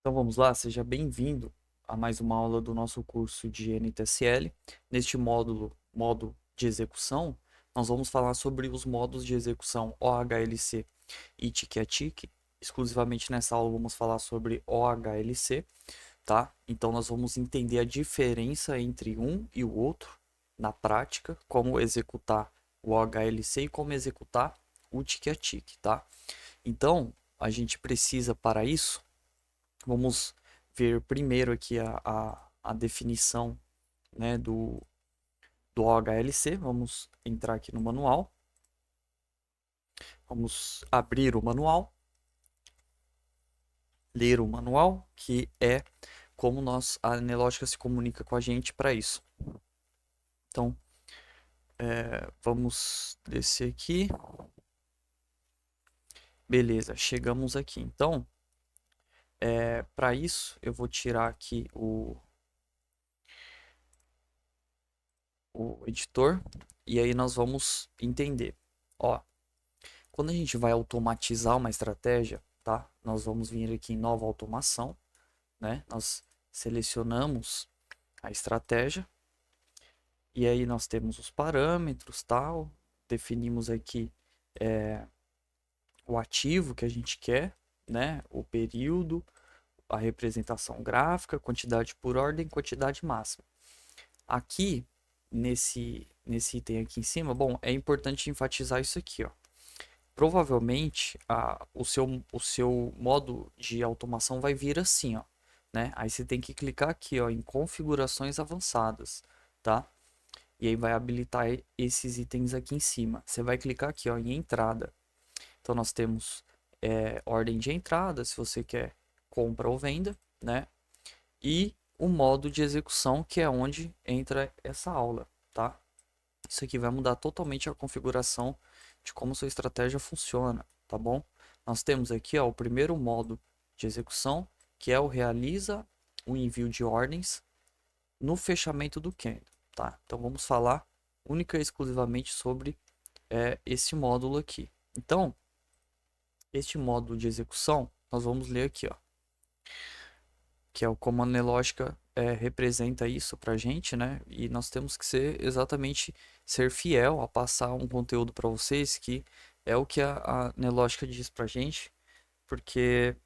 Então vamos lá, seja bem-vindo a mais uma aula do nosso curso de NTSL. Neste modo de execução, nós vamos falar sobre os modos de execução OHLC e Tic-a-Tic. Exclusivamente nessa aula vamos falar sobre OHLC, tá? Então nós vamos entender a diferença entre um e o outro na prática, como executar o OHLC e como executar o Tic-a-Tic, tá? Então, a gente precisa para isso. Vamos ver primeiro aqui a definição, né, do OHLC. Vamos entrar aqui no manual. Vamos abrir o manual, ler o manual, que é como a Nelogica se comunica com a gente para isso. Então, vamos descer aqui. Beleza, chegamos aqui. Então, para isso, eu vou tirar aqui o editor e aí nós vamos entender. Ó, quando a gente vai automatizar uma estratégia, tá? Nós vamos vir aqui em nova automação, né? Nós selecionamos a estratégia e aí nós temos os parâmetros, tal. Definimos aqui o ativo que a gente quer, né? O período, a representação gráfica, quantidade por ordem, quantidade máxima. Aqui nesse item aqui em cima, bom, é importante enfatizar isso aqui, ó. Provavelmente o seu modo de automação vai vir assim, ó, né? Aí você tem que clicar aqui, ó, em configurações avançadas, tá? E aí vai habilitar esses itens aqui em cima. Você vai clicar aqui, ó, em entrada. Então nós temos ordem de entrada, se você quer compra ou venda, né? E o modo de execução, que é onde entra essa aula, tá? Isso aqui vai mudar totalmente a configuração de como sua estratégia funciona, tá bom? Nós temos aqui, ó, o primeiro modo de execução, que é o realiza o envio de ordens no fechamento do candle, tá? Então vamos falar única e exclusivamente sobre esse módulo aqui. Então, este módulo de execução, nós vamos ler aqui, ó, que é o comando Nelogica representa isso para a gente, né? E nós temos que ser fiel a passar um conteúdo para vocês que é o que a Nelogica diz para a gente, porque,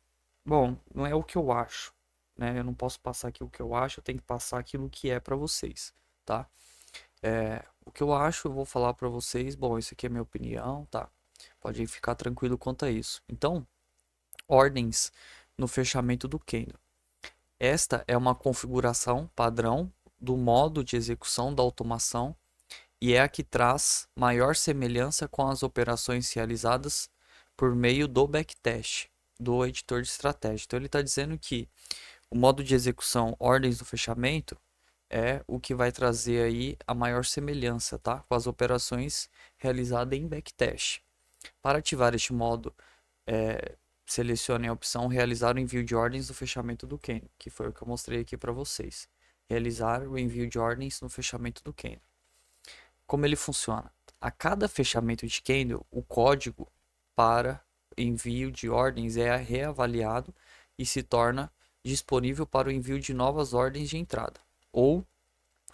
bom, não é o que eu acho, né? Eu não posso passar aqui o que eu acho, eu tenho que passar aquilo que é para vocês, tá? O que eu acho, eu vou falar para vocês, bom, isso aqui é minha opinião, tá? Pode ficar tranquilo quanto a isso. Então, ordens no fechamento do candle. Esta é uma configuração padrão do modo de execução da automação e é a que traz maior semelhança com as operações realizadas por meio do backtest do editor de estratégia. Então ele está dizendo que o modo de execução ordens do fechamento é o que vai trazer aí a maior semelhança, tá? Com as operações realizadas em backtest. Para ativar este modo, selecione a opção realizar o envio de ordens no fechamento do candle, que foi o que eu mostrei aqui para vocês. Realizar o envio de ordens no fechamento do candle. Como ele funciona? A cada fechamento de candle, o código para envio de ordens é reavaliado e se torna disponível para o envio de novas ordens de entrada ou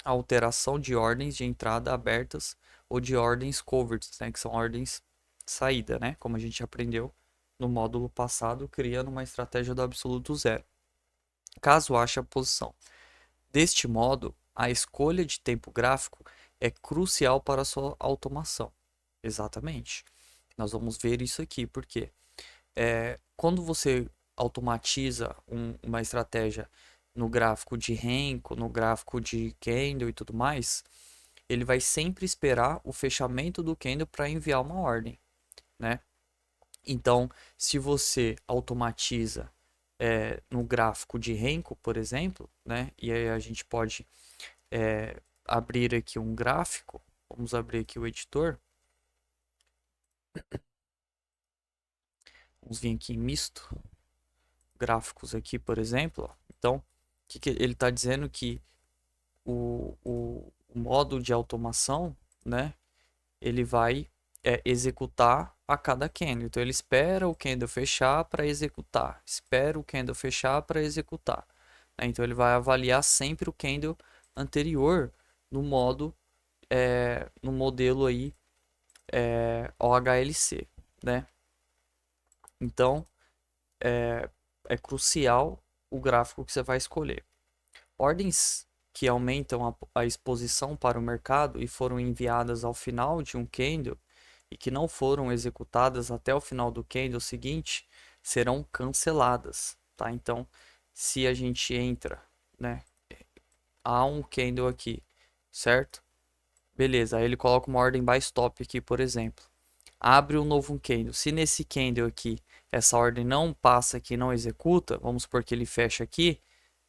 a alteração de ordens de entrada abertas ou de ordens covered, né, que são ordens de saída, né, como a gente aprendeu no módulo passado, criando uma estratégia do absoluto zero. Caso ache a posição. Deste modo, a escolha de tempo gráfico é crucial para a sua automação. Exatamente. Nós vamos ver isso aqui, porque quando você automatiza uma estratégia no gráfico de Renko, no gráfico de Candle e tudo mais, ele vai sempre esperar o fechamento do candle para enviar uma ordem, né? Então, se você automatiza no gráfico de Renko, por exemplo, né? E aí a gente pode abrir aqui um gráfico. Vamos abrir aqui o editor. Vamos vir aqui em misto. Gráficos aqui, por exemplo. Ó. Então, que ele está dizendo que o modo de automação, né? Ele vai executar a cada candle. Então ele espera o candle fechar para executar, espera o candle fechar para executar, né? Então ele vai avaliar sempre o candle anterior no modo, no modelo aí, OHLC, né? Então é crucial o gráfico que você vai escolher. Ordens que aumentam a exposição para o mercado e foram enviadas ao final de um candle e que não foram executadas até o final do candle seguinte serão canceladas, tá? Então, se a gente entra, né, há um candle aqui, certo? Beleza, aí ele coloca uma ordem buy stop aqui, por exemplo. Abre um novo candle. Se nesse candle aqui essa ordem não passa aqui, não executa, vamos supor que ele fecha aqui,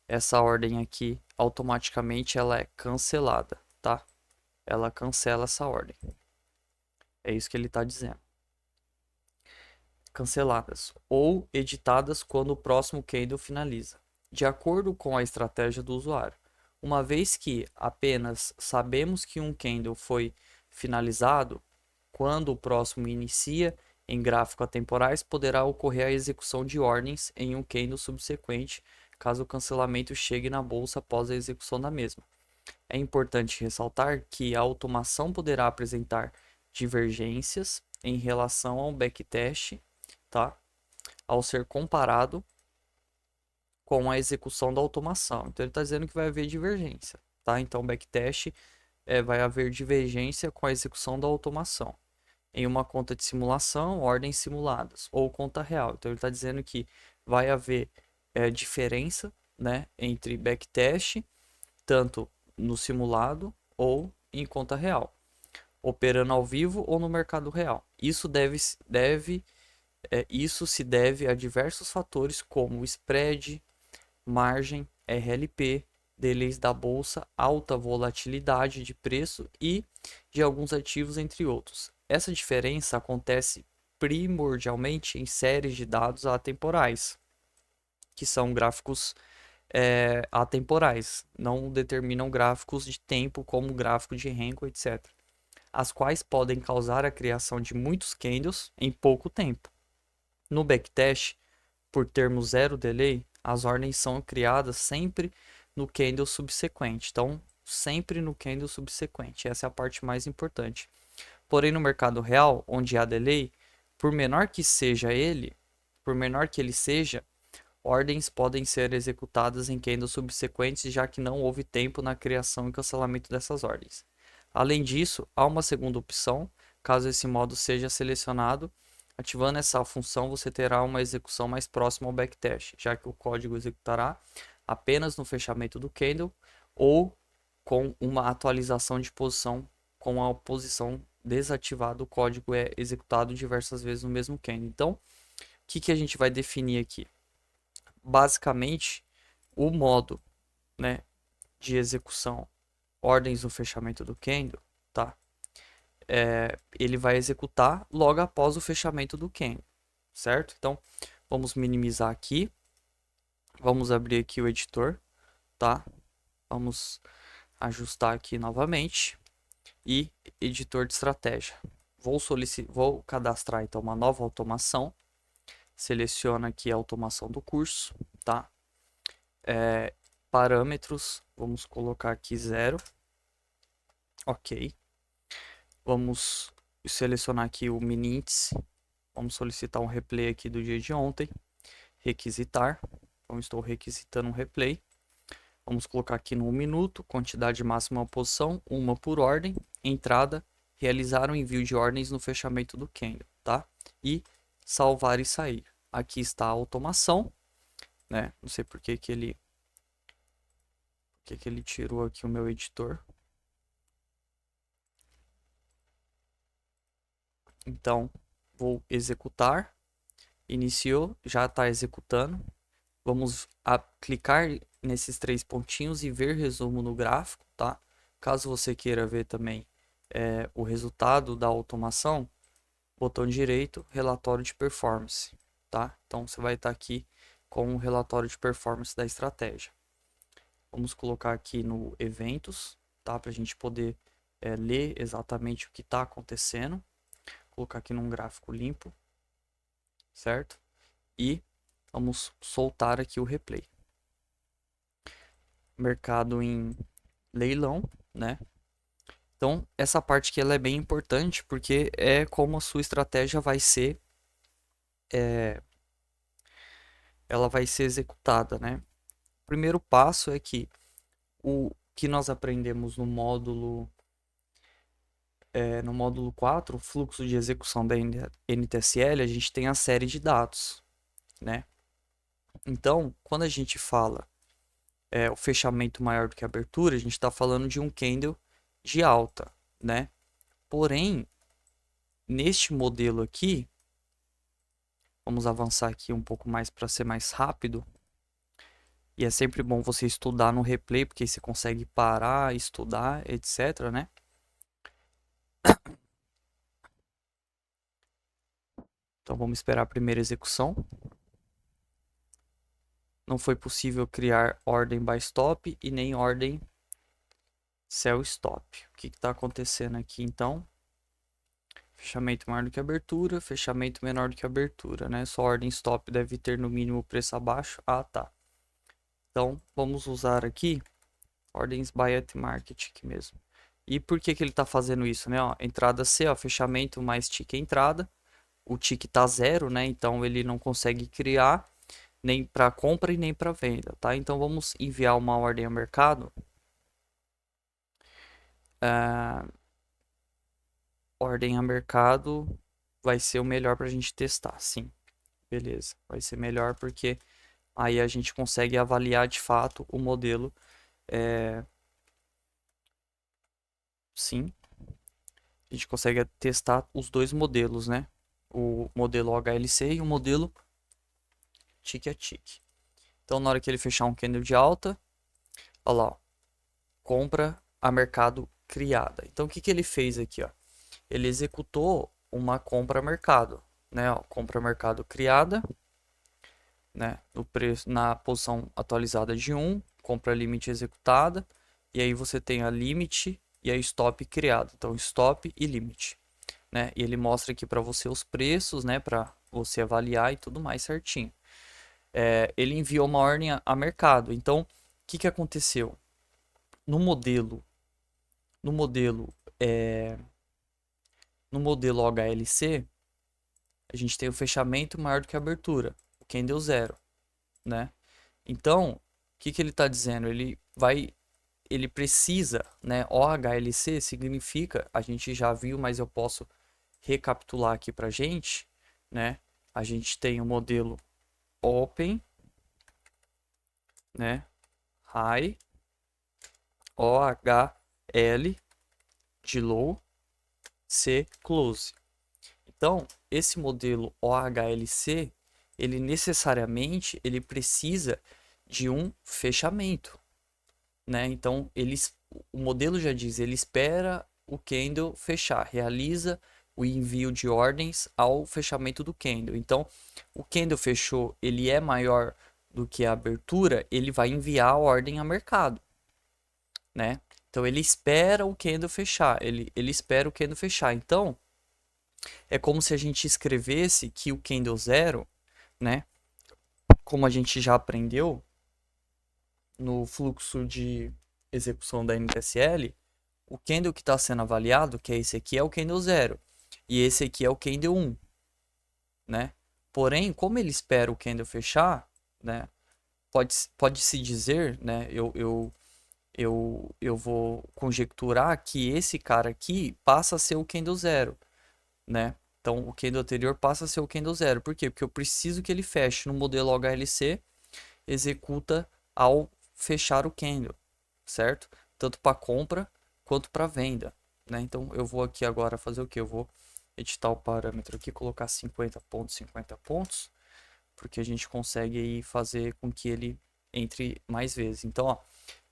essa ordem aqui automaticamente ela é cancelada, tá? Ela cancela essa ordem. É isso que ele está dizendo. Canceladas ou editadas quando o próximo candle finaliza, de acordo com a estratégia do usuário. Uma vez que apenas sabemos que um candle foi finalizado, quando o próximo inicia em gráfico atemporais, poderá ocorrer a execução de ordens em um candle subsequente, caso o cancelamento chegue na bolsa após a execução da mesma. É importante ressaltar que a automação poderá apresentar divergências em relação ao backtest, tá? Ao ser comparado com a execução da automação. Então ele está dizendo que vai haver divergência, tá? Então backtest vai haver divergência com a execução da automação. Em uma conta de simulação, ordens simuladas, ou conta real. Então ele está dizendo que vai haver diferença, né, entre backtest, tanto no simulado ou em conta real, operando ao vivo ou no mercado real. Isso se deve a diversos fatores como spread, margem, RLP, delays da bolsa, alta volatilidade de preço e de alguns ativos, entre outros. Essa diferença acontece primordialmente em séries de dados atemporais, que são gráficos atemporais, não determinam gráficos de tempo como gráfico de Renko, etc., as quais podem causar a criação de muitos candles em pouco tempo. No backtest, por termos zero delay, as ordens são criadas sempre no candle subsequente. Então, sempre no candle subsequente. Essa é a parte mais importante. Porém, no mercado real, onde há delay, por menor que ele seja, ordens podem ser executadas em candles subsequentes, já que não houve tempo na criação e cancelamento dessas ordens. Além disso, há uma segunda opção, caso esse modo seja selecionado. Ativando essa função, você terá uma execução mais próxima ao backtest, já que o código executará apenas no fechamento do candle ou com uma atualização de posição com a posição desativada. O código é executado diversas vezes no mesmo candle. Então, o que a gente vai definir aqui? Basicamente, o modo, né, de execução, ordens no fechamento do candle, tá? Ele vai executar logo após o fechamento do candle, certo? Então, vamos minimizar aqui. Vamos abrir aqui o editor, tá? Vamos ajustar aqui novamente. E editor de estratégia. Vou cadastrar então uma nova automação. Seleciona aqui a automação do curso, tá? Parâmetros, vamos colocar aqui 0. Ok. Vamos selecionar aqui o mini índice. Vamos solicitar um replay aqui do dia de ontem. Requisitar. Então estou requisitando um replay. Vamos colocar aqui no 1 minuto, quantidade máxima posição, uma por ordem, entrada, realizar o envio de ordens no fechamento do candle, tá? E salvar e sair. Aqui está a automação, né? Não sei por que ele tirou aqui o meu editor. Então, vou executar. Iniciou, já está executando. Vamos clicar nesses 3 pontinhos e ver resumo no gráfico, tá? Caso você queira ver também o resultado da automação, botão direito, relatório de performance, tá? Então você vai estar aqui com o relatório de performance da estratégia. Vamos colocar aqui no eventos, tá? Para a gente poder ler exatamente o que está acontecendo. colocar aqui num gráfico limpo, certo? E vamos soltar aqui o replay. Mercado em leilão, né? Então, essa parte aqui ela é bem importante porque é como a sua estratégia vai ser, ela vai ser executada, né? O primeiro passo é que o que nós aprendemos no módulo 4, o fluxo de execução da NTSL, a gente tem a série de dados, né? Então, quando a gente fala o fechamento maior do que a abertura, a gente está falando de um candle de alta, né? Porém, neste modelo aqui, vamos avançar aqui um pouco mais para ser mais rápido. E é sempre bom você estudar no replay, porque aí você consegue parar, estudar, etc, né? Então vamos esperar a primeira execução. Não foi possível criar ordem buy stop e nem ordem sell stop. O que está acontecendo aqui então? Fechamento maior do que abertura, fechamento menor do que abertura, né? Só ordem stop deve ter no mínimo preço abaixo. Ah, tá. Então vamos usar aqui ordens buy at market aqui mesmo. E por que que ele está fazendo isso, né? Ó, entrada C, ó, fechamento mais tick entrada. O tick tá zero, né? Então ele não consegue criar nem para compra e nem para venda, tá? Então vamos enviar uma ordem ao mercado. Ordem a mercado vai ser o melhor para a gente testar, sim. Beleza, vai ser melhor porque aí a gente consegue avaliar de fato o modelo. Sim, a gente consegue testar os dois modelos, né? O modelo HLC e o modelo tick a tick. Então na hora que ele fechar um candle de alta, olha lá, ó, compra a mercado criada. Então o que que ele fez aqui, ó? Ele executou uma compra a mercado, né? Ó, compra a mercado criada, né? No preço, na posição atualizada de 1, compra limite executada, e aí você tem a limite e a stop criada. Então stop e limite, né? E ele mostra aqui para você os preços, né? Para você avaliar e tudo mais certinho. Ele enviou uma ordem a mercado. Então o que que aconteceu? No modelo, no modelo, é, no modelo HLC, a gente tem o fechamento maior do que a abertura, o candle zero, né? Então, o que que ele está dizendo? Ele precisa, né? OHLC significa, a gente já viu, mas eu posso recapitular aqui para gente, né? A gente tem o modelo Open, né? High, OHL de Low, C Close. Então, esse modelo OHLC, ele necessariamente ele precisa de um fechamento, né? Então, o modelo já diz, ele espera o candle fechar, realiza o envio de ordens ao fechamento do candle. Então, o candle fechou, ele é maior do que a abertura, ele vai enviar a ordem a mercado, né? Então, ele espera o candle fechar, ele espera o candle fechar. Então, é como se a gente escrevesse que o candle zero, né? Como a gente já aprendeu no fluxo de execução da NTSL, o candle que está sendo avaliado, que é esse aqui, é o candle zero. E esse aqui é o candle 1, né? Porém, como ele espera o candle fechar, né? Pode-se dizer, né? Eu vou conjecturar que esse cara aqui passa a ser o candle zero, né? Então, o candle anterior passa a ser o candle zero. Por quê? Porque eu preciso que ele feche no modelo HLC, executa ao fechar o candle, certo? Tanto para compra quanto para venda, né? Então, eu vou aqui agora fazer o que? Eu vou editar o parâmetro aqui, colocar 50 pontos, 50 pontos, porque a gente consegue aí fazer com que ele entre mais vezes. Então, ó,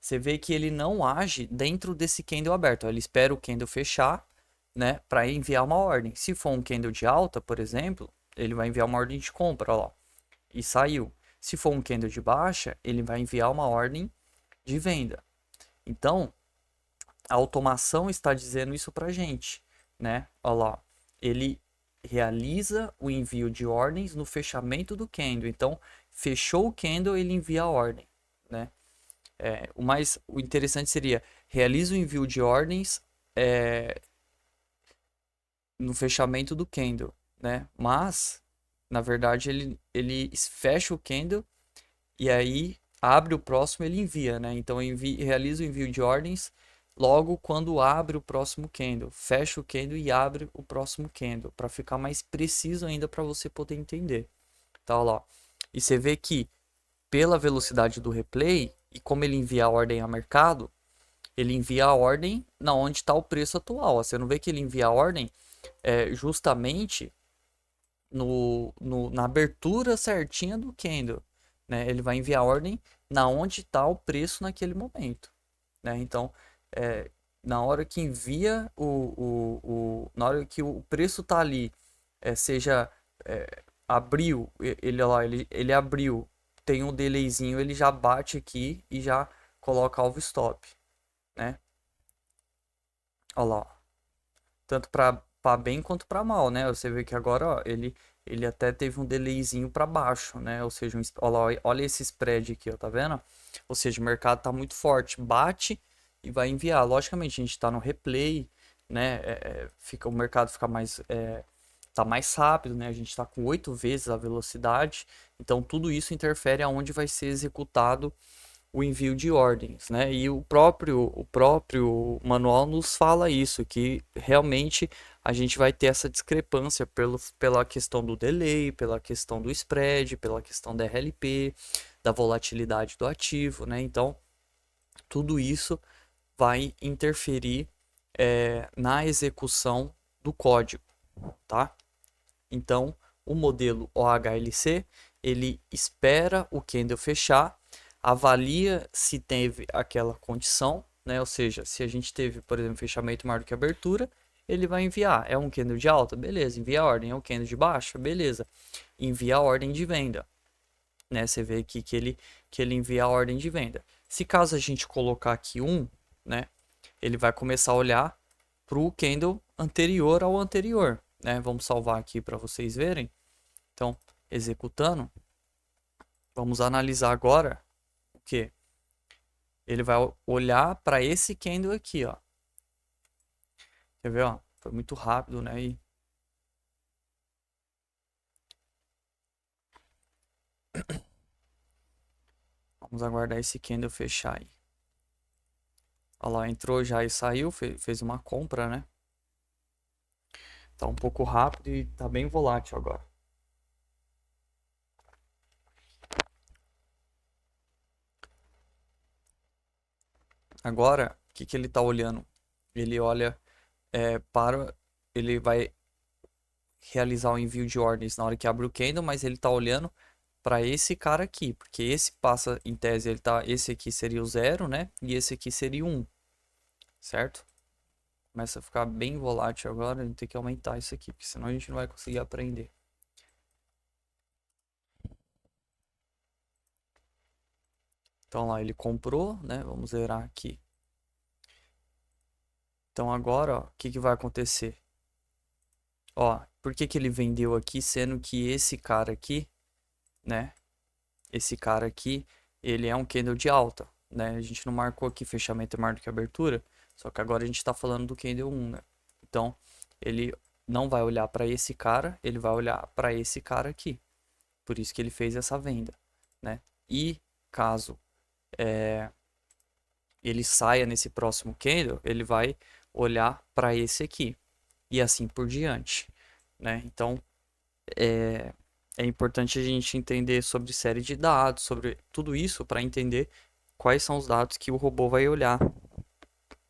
você vê que ele não age dentro desse candle aberto. Ó, ele espera o candle fechar, né, para enviar uma ordem. Se for um candle de alta, por exemplo, ele vai enviar uma ordem de compra, ó, e saiu. Se for um candle de baixa, ele vai enviar uma ordem de venda. Então, a automação está dizendo isso para gente, né? Olha lá, ele realiza o envio de ordens no fechamento do candle. Então, fechou o candle, ele envia a ordem, né? O interessante seria realiza o envio de ordens no fechamento do candle, né? Mas, na verdade, ele fecha o candle e aí abre o próximo, ele envia, né? Então realiza o envio de ordens logo quando abre o próximo candle, fecha o candle e abre o próximo candle, para ficar mais preciso ainda para você poder entender. Tá lá. E você vê que pela velocidade do replay e como ele envia a ordem a mercado, ele envia a ordem na onde está o preço atual. Você não vê que ele envia a ordem justamente na abertura certinha do candle, né? Ele vai enviar a ordem na onde está o preço naquele momento, né? Então, na hora que envia na hora que o preço está ali, seja abriu, ele abriu, tem um delayzinho, ele já bate aqui e já coloca alvo stop, né? Olha lá, tanto para bem quanto para mal, né? Você vê que agora, ó, ele até teve um delayzinho para baixo, né? Ou seja, olha esse spread aqui, ó, tá vendo? Ou seja, o mercado tá muito forte, bate e vai enviar. Logicamente, a gente tá no replay, né? O mercado fica mais tá mais rápido, né? A gente tá com 8 vezes a velocidade, então tudo isso interfere aonde vai ser executado o envio de ordens, né? E o próprio manual nos fala isso, que realmente a gente vai ter essa discrepância pela questão do delay, pela questão do spread, pela questão da RLP, da volatilidade do ativo, né? Então, tudo isso vai interferir na execução do código, tá? Então, o modelo OHLC, ele espera o candle fechar, avalia se teve aquela condição, né? Ou seja, se a gente teve, por exemplo, fechamento maior do que abertura, ele vai enviar. É um candle de alta? Beleza, envia a ordem. É um candle de baixa? Beleza, envia a ordem de venda. Né? Você vê aqui que ele envia a ordem de venda. Se caso a gente colocar aqui né? Ele vai começar a olhar para o candle anterior ao anterior, né? Vamos salvar aqui para vocês verem. Então, executando, vamos analisar agora o que? Ele vai olhar para esse candle aqui, ó. Quer ver, ó? Foi muito rápido, né? Vamos aguardar esse candle fechar aí. Olha lá, entrou já e saiu, fez uma compra, né? Tá um pouco rápido e tá bem volátil agora. Agora, o que ele tá olhando? Ele olha ele vai realizar o envio de ordens na hora que abre o candle, mas ele tá olhando para esse cara aqui, porque esse passa, em tese, esse aqui seria o 0, né? E esse aqui seria o 1, certo? Começa a ficar bem volátil agora, a gente tem que aumentar isso aqui, porque senão a gente não vai conseguir aprender. Então lá, ele comprou, né? Vamos zerar aqui. Então agora, ó, o que vai acontecer? Ó, por que ele vendeu aqui, sendo que esse cara aqui, né? Esse cara aqui, ele é um candle de alta, né? A gente não marcou aqui fechamento maior do que abertura, só que agora a gente está falando do candle 1, né? Então, ele não vai olhar para esse cara, ele vai olhar para esse cara aqui. Por isso que ele fez essa venda, né? E caso ele saia nesse próximo candle, ele vai olhar para esse aqui e assim por diante, né? Então, é importante a gente entender sobre série de dados, sobre tudo isso para entender quais são os dados que o robô vai olhar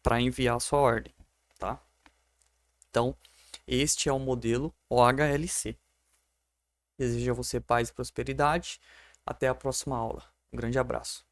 para enviar a sua ordem, tá? Então, este é o modelo OHLC. Desejo a você paz e prosperidade. Até a próxima aula. Um grande abraço.